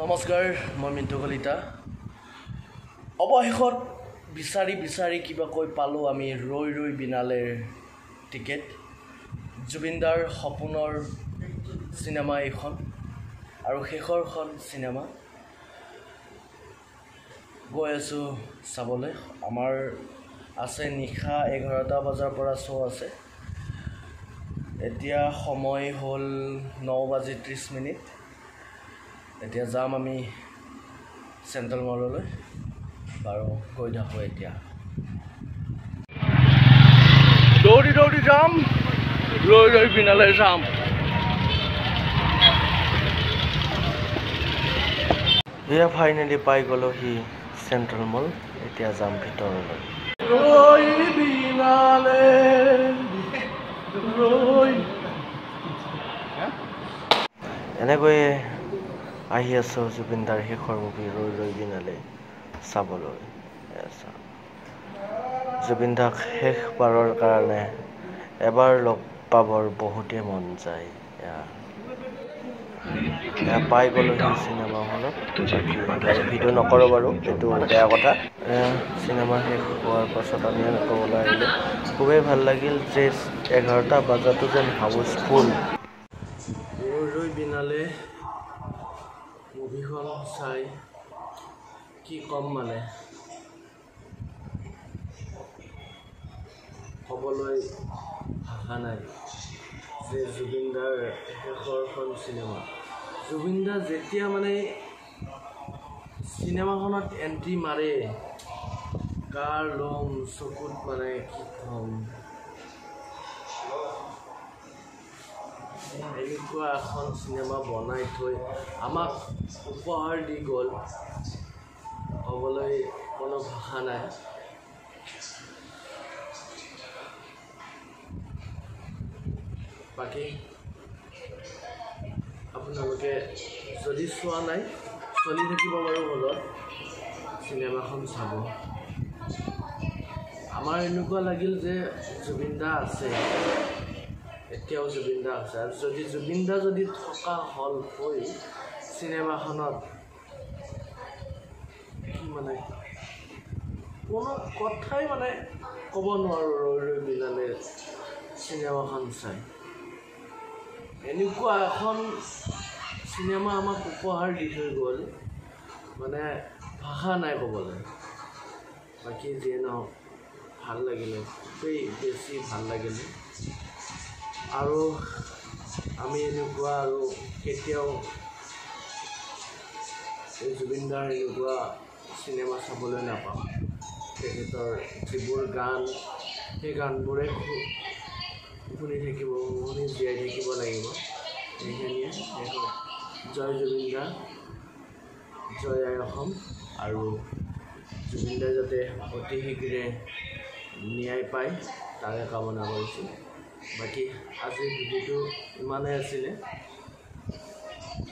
নমস্কাৰ, মই মিণ্টু কলিতা। অৱশেষত বিচাৰি কিবা কৈ পালোঁ আমি ৰৈ ৰৈ বিনালেৰ টিকেট। জুবিনদাৰ সপোনৰ চিনেমা এইখন আৰু শেষৰখন চিনেমা গৈ আছোঁ চাবলৈ। আমাৰ আছে নিশা 11টা বজাৰ পৰা শ্ব' আছে। এতিয়া সময় হ'ল 9:30। এতিয়া যাম আমি চেণ্ট্ৰেল মললৈ। বাৰু গৈ থাকোঁ এতিয়া। দৌৰি যাম, ৰৈ বিনালে যাম। এয়া ফাইনেলি পাই গ'লোহি চেণ্ট্ৰেল মল। এতিয়া যাম ভিতৰলৈ। ৰৈ বিনালে এনেকৈয়ে আহি আছোঁ জুবিনদাৰ শেষৰ মুভি ৰৈ বিনালে চাবলৈ। জুবিনদাক শেষবাৰৰ কাৰণে এবাৰ লগ পাবৰ বহুতেই মন যায়। পাই গ'লোহি চিনেমা হলত। ভিডিঅ' নকৰোঁ বাৰু, এইটো বেয়া কথা। চিনেমা শেষ হোৱাৰ পাছত আমি এনেকৈ ওলাই আহিলোঁ। খুবেই ভাল লাগিল যে 11টা বজাতো যেন হাউচফুল। ৰৈ বিনালে মুভিখন চাই কি ক'ম, মানে ক'বলৈ ভাষা নাই যে জুবিনদাৰ শেষৰখন চিনেমা। জুবিনদা যেতিয়া মানে চিনেমাখনত এণ্ট্ৰি মাৰে, কাৰ ল'ম চকুত, মানে কি ক'ম, এনেকুৱা এখন চিনেমা বনাই থৈ আমাক উপহাৰ দি গ'ল, ক'বলৈ কোনো ভাষা নাই। বাকী আপোনালোকে যদি চোৱা নাই, চলি থাকিব বাৰু হলত, চিনেমাখন চাব। আমাৰ এনেকুৱা লাগিল যে জুবিনদা আছে, এতিয়াও জুবিনদা আছে। আৰু যদি জুবিনদা থকা হল হৈ চিনেমাখনত, কি মানে কোনো কথাই মানে ক'ব নোৱাৰোঁ। ৰৈ বিনালে চিনেমাখন চাই এনেকুৱা এখন চিনেমা আমাক উপহাৰ দি থৈ গ'ল, মানে ভাষা নাই ক'বলৈ। বাকী যিয়ে নহওক ভাল লাগিলে, খুবেই বেছি ভাল লাগিলে। আৰু আমি এনেকুৱা আৰু কেতিয়াও এই জুবিনদাৰ এনেকুৱা চিনেমা চাবলৈ নাপাওঁ। তেখেতৰ যিবোৰ গান, সেই গানবোৰে শুনি জীয়াই থাকিব লাগিব। এইখিনিয়ে জয় জুবিনদা, জয় আই অসম। আৰু জুবিনদাই যাতে অতি শীঘ্ৰে ন্যায় পায় তাৰে কামনা কৰিছোঁ। বাকী আজিৰ ভিডিঅ'টো ইমানেই আছিলে।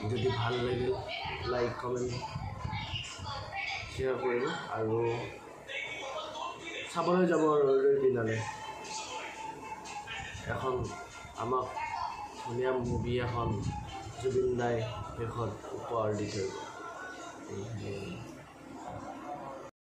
যদি ভাল লাগিল লাইক, কমেণ্ট, শ্বেয়াৰ কৰিব আৰু চাবলৈ যাব ৰৈ বিনালে। এখন আমাক ধুনীয়া মুভি এখন জুবিনদাই শেষত উপহাৰ দি থৈ গ'ল।